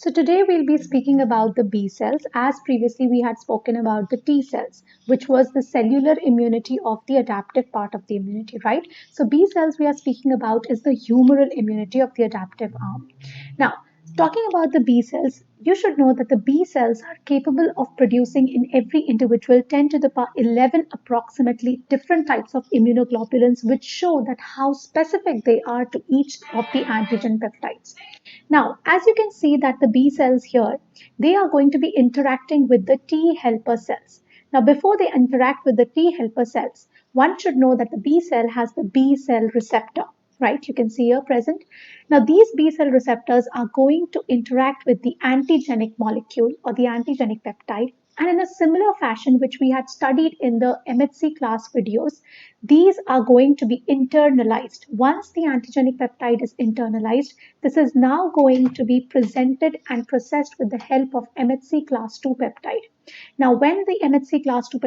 So today we'll be speaking about the B cells as previously we had spoken about the T cells, which was the cellular immunity of the adaptive part of the immunity, right? So B cells we are speaking about is the humoral immunity of the adaptive arm. Now, talking about the B cells, you should know that the B cells are capable of producing in every individual 10 to the power 11 approximately different types of immunoglobulins, which show that how specific they are to each of the antigen peptides. Now, as you can see that the B cells here, they are going to be interacting with the T helper cells. Now, before they interact with the T helper cells, one should know that the B cell has the B cell receptor, right? You can see here present. Now, these B cell receptors are going to interact with the antigenic molecule or the antigenic peptide. And in a similar fashion, which we had studied in the MHC class videos, these are going to be internalized. Once the antigenic peptide is internalized, this is now going to be presented and processed with the help of MHC class 2 peptide. Now, when the MHC class 2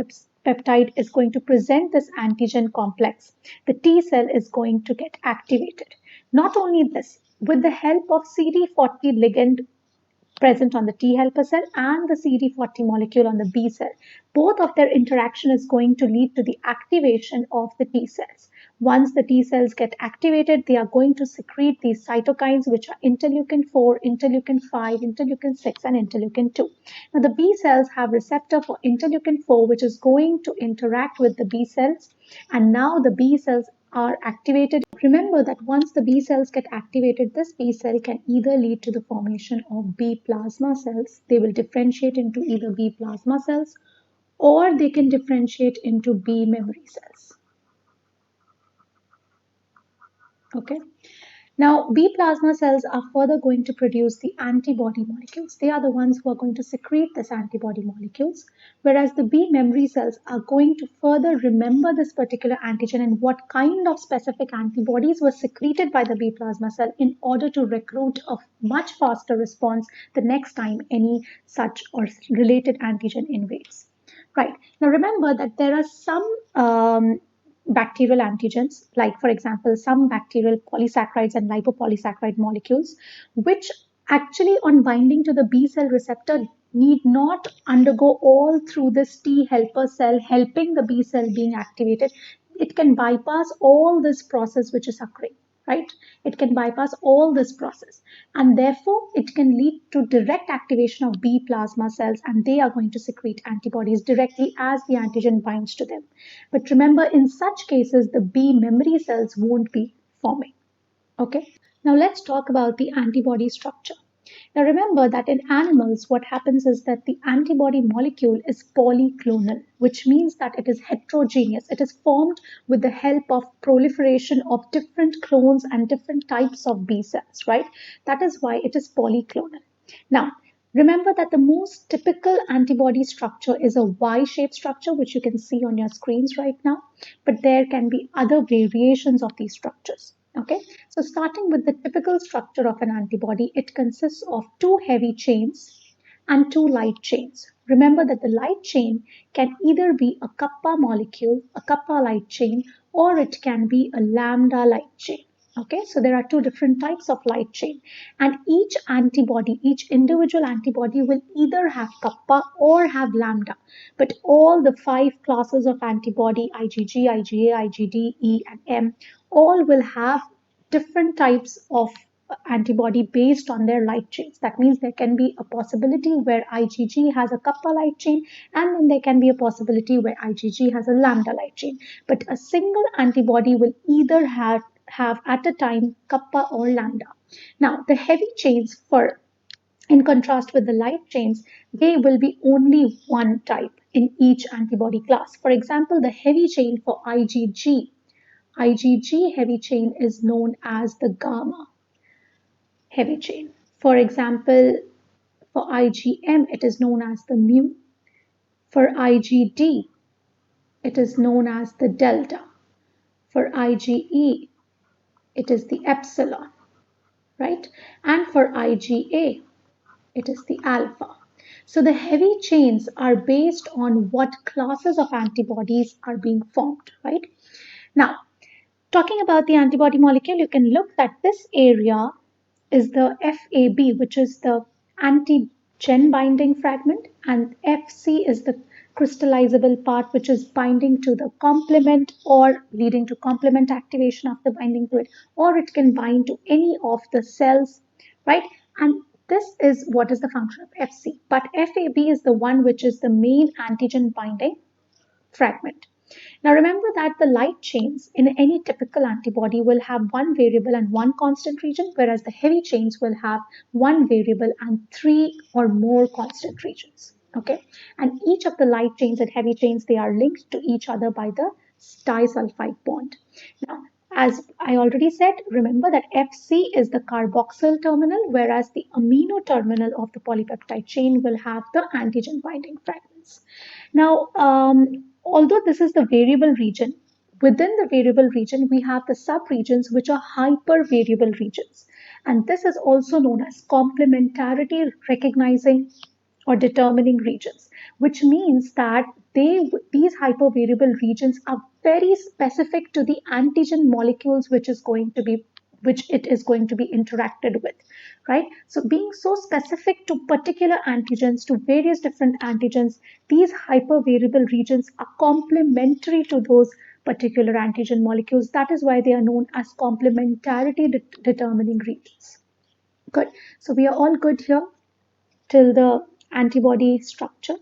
peptide is going to present this antigen complex, the T cell is going to get activated. Not only this, with the help of CD40 ligand present on the T helper cell and the CD40 molecule on the B cell. Both of their interaction is going to lead to the activation of the T cells. Once the T cells get activated, they are going to secrete these cytokines, which are interleukin 4, interleukin 5, interleukin 6, and interleukin 2. Now, the B cells have receptor for interleukin 4, which is going to interact with the B cells, and now the B cells are activated. Remember that once the B cells get activated, this B cell can either lead to the formation of B plasma cells. They will differentiate into either B plasma cells or they can differentiate into B memory cells. Okay. Now, B plasma cells are further going to produce the antibody molecules. They are the ones who are going to secrete this antibody molecules, whereas the B memory cells are going to further remember this particular antigen and what kind of specific antibodies were secreted by the B plasma cell in order to recruit a much faster response the next time any such or related antigen invades. Right. Now, remember that there are some bacterial antigens, like for example, some bacterial polysaccharides and lipopolysaccharide molecules, which actually on binding to the B cell receptor need not undergo all through this T helper cell helping the B cell being activated. It can bypass all this process which is occurring, right? It can bypass all this process and therefore it can lead to direct activation of B plasma cells and they are going to secrete antibodies directly as the antigen binds to them. But remember, in such cases, the B memory cells won't be forming. Okay. Now let's talk about the antibody structure. Now remember that in animals, what happens is that the antibody molecule is polyclonal, which means that it is heterogeneous. It is formed with the help of proliferation of different clones and different types of B cells, right? That is why it is polyclonal. Now, remember that the most typical antibody structure is a Y-shaped structure, which you can see on your screens right now, but there can be other variations of these structures. Okay, so starting with the typical structure of an antibody, it consists of two heavy chains and two light chains. Remember that the light chain can either be a kappa molecule, a kappa light chain, or it can be a lambda light chain. Okay, so there are two different types of light chain, and each antibody, each individual antibody will either have kappa or have lambda. But all the five classes of antibody, IgG, IgA, IgD, E, and M, all will have different types of antibody based on their light chains. That means there can be a possibility where IgG has a kappa light chain, and then there can be a possibility where IgG has a lambda light chain. But a single antibody will either have at a time kappa or lambda. Now, the heavy chains, for in contrast with the light chains, they will be only one type in each antibody class. For example, the heavy chain for IgG heavy chain is known as the gamma heavy chain. For example, for IgM, it is known as the mu. For IgD, it is known as the delta. For IgE, it is the epsilon, right? And for IgA, it is the alpha. So the heavy chains are based on what classes of antibodies are being formed, right? Now, talking about the antibody molecule, you can look that this area is the FAB, which is the antigen binding fragment, and Fc is the crystallizable part which is binding to the complement or leading to complement activation after binding to it, or it can bind to any of the cells, right? And this is what is the function of Fc. But Fab is the one which is the main antigen binding fragment. Now remember that the light chains in any typical antibody will have one variable and one constant region, whereas the heavy chains will have one variable and three or more constant regions. Okay, and each of the light chains and heavy chains, they are linked to each other by the disulfide bond. Now, as I already said, remember that Fc is the carboxyl terminal, whereas the amino terminal of the polypeptide chain will have the antigen binding fragments. Now, although this is the variable region, within the variable region, we have the subregions which are hypervariable regions. And this is also known as complementarity recognizing or determining regions, which means that these hypervariable regions are very specific to the antigen molecules which it is going to be interacted with, right? So being so specific to particular antigens, to various different antigens, these hypervariable regions are complementary to those particular antigen molecules. That is why they are known as complementarity determining regions. Good. So we are all good here till the antibody structure.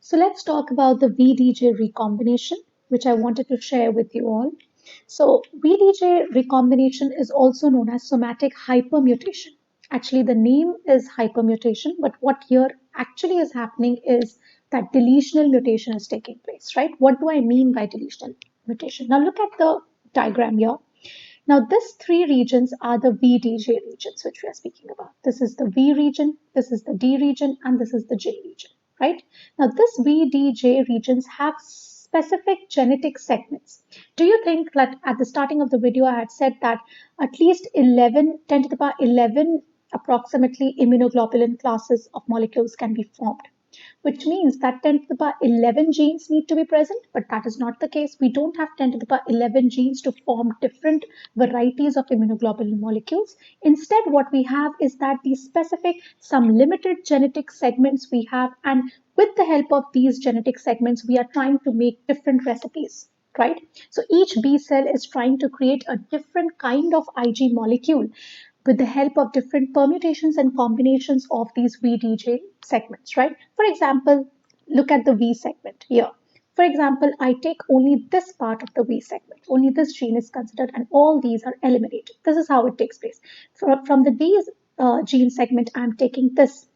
So let's talk about the VDJ recombination, which I wanted to share with you all. So VDJ recombination is also known as somatic hypermutation. Actually, the name is hypermutation, but what here actually is happening is that deletional mutation is taking place, right? What do I mean by deletional mutation? Now look at the diagram here. Now, these three regions are the VDJ regions, which we are speaking about. This is the V region, this is the D region, and this is the J region, right? Now, this VDJ regions have specific genetic segments. Do you think that at the starting of the video, I had said that at least 11, 10 to the power 11 approximately immunoglobulin classes of molecules can be formed, which means that 10 to the power 11 genes need to be present, but that is not the case. We don't have 10 to the power 11 genes to form different varieties of immunoglobulin molecules. Instead, what we have is that these specific, some limited genetic segments we have, and with the help of these genetic segments, we are trying to make different recipes, right? So each B cell is trying to create a different kind of Ig molecule with the help of different permutations and combinations of these VDJ segments, right? For example, look at the V segment here. For example, I take only this part of the V segment, only this gene is considered, and all these are eliminated. This is how it takes place. From the D gene segment, I'm taking this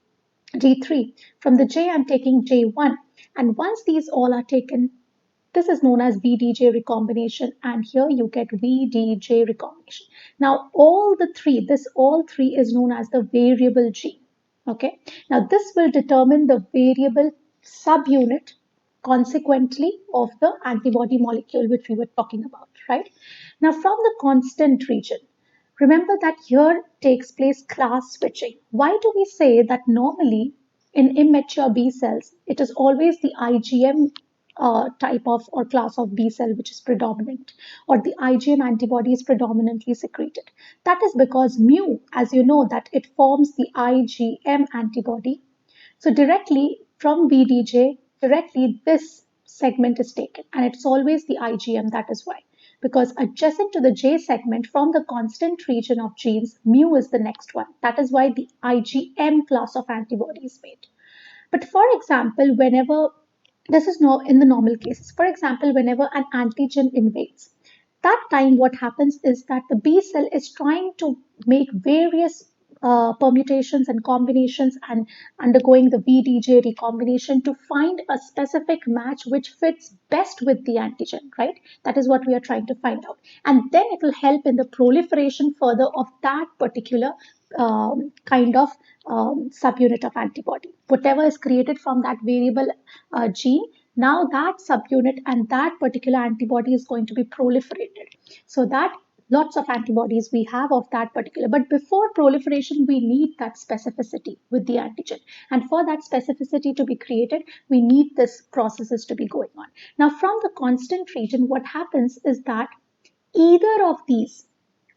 G3. From the J, I'm taking J1. And once these all are taken, this is known as VDJ recombination, and here you get VDJ recombination. Now, all three is known as the variable gene. Okay. Now, this will determine the variable subunit, consequently, of the antibody molecule which we were talking about, right? Now, from the constant region, remember that here takes place class switching. Why do we say that normally in immature B cells, it is always the IgM type of or class of B cell which is predominant, or the IgM antibody is predominantly secreted? That is because mu, as you know, that it forms the IgM antibody. So directly from VDJ, directly this segment is taken, and it's always the IgM. That is why. Because adjacent to the J segment from the constant region of genes, mu is the next one. That is why the IgM class of antibody is made. But for example, whenever this is no in the normal cases, for example, whenever an antigen invades, that time what happens is that the B cell is trying to make various permutations and combinations and undergoing the VDJ recombination to find a specific match which fits best with the antigen, right? That is what we are trying to find out. And then it will help in the proliferation further of that particular kind of subunit of antibody. Whatever is created from that variable gene, now that subunit and that particular antibody is going to be proliferated. So that lots of antibodies we have of that particular, but before proliferation we need that specificity with the antigen, and for that specificity to be created we need this processes to be going on. Now from the constant region, what happens is that either of these,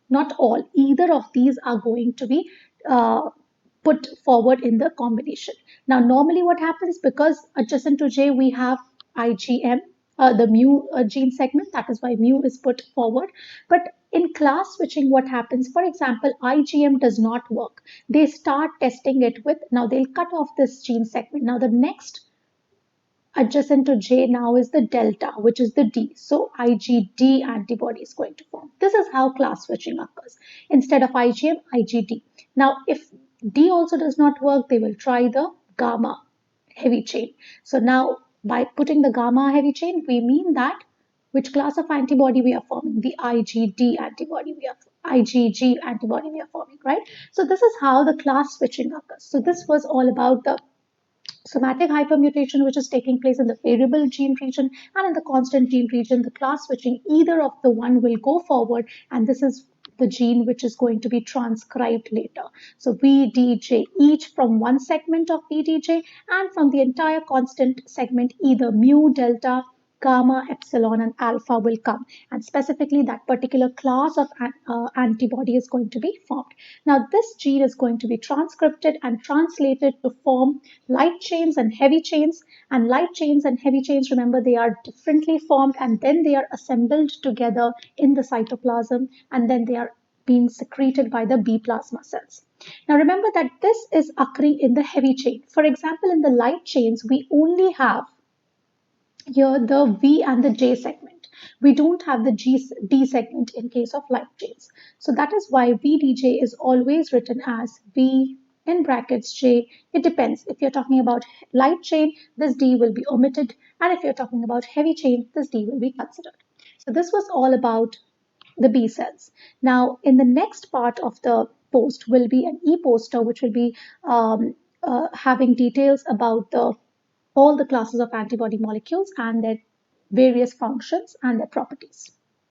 not all, either of these are going to be put forward in the combination. Now, normally what happens, because adjacent to J we have IgM, the mu gene segment, that is why mu is put forward. But in class switching, what happens, for example, IgM does not work. They start testing it with, now they'll cut off this gene segment. Now, the next adjacent to J now is the delta, which is the D. So IgD antibody is going to form. This is how class switching occurs. Instead of IgM, IgD. Now, if D also does not work, they will try the gamma heavy chain. So now, by putting the gamma heavy chain, we mean that which class of antibody we are forming, the IgD antibody we are IgG antibody we are forming, right? So this is how the class switching occurs. So this was all about the somatic hypermutation, which is taking place in the variable gene region, and in the constant gene region, the class switching, either of the one will go forward, and this is the gene which is going to be transcribed later. So VDJ, each from one segment of VDJ, and from the entire constant segment, either mu, delta, gamma, epsilon, and alpha will come. And specifically, that particular class of antibody is going to be formed. Now, this gene is going to be transcripted and translated to form light chains and heavy chains. And light chains and heavy chains, remember, they are differently formed, and then they are assembled together in the cytoplasm, and then they are being secreted by the B plasma cells. Now remember that this is occurring in the heavy chain. For example, in the light chains, we only have here the V and the J segment. We don't have the D segment in case of light chains. So that is why VDJ is always written as V in brackets J. It depends. If you're talking about light chain, this D will be omitted. And if you're talking about heavy chain, this D will be considered. So this was all about the B cells. Now, in the next part of the post will be an e-poster, which will be having details about the all the classes of antibody molecules and their various functions and their properties.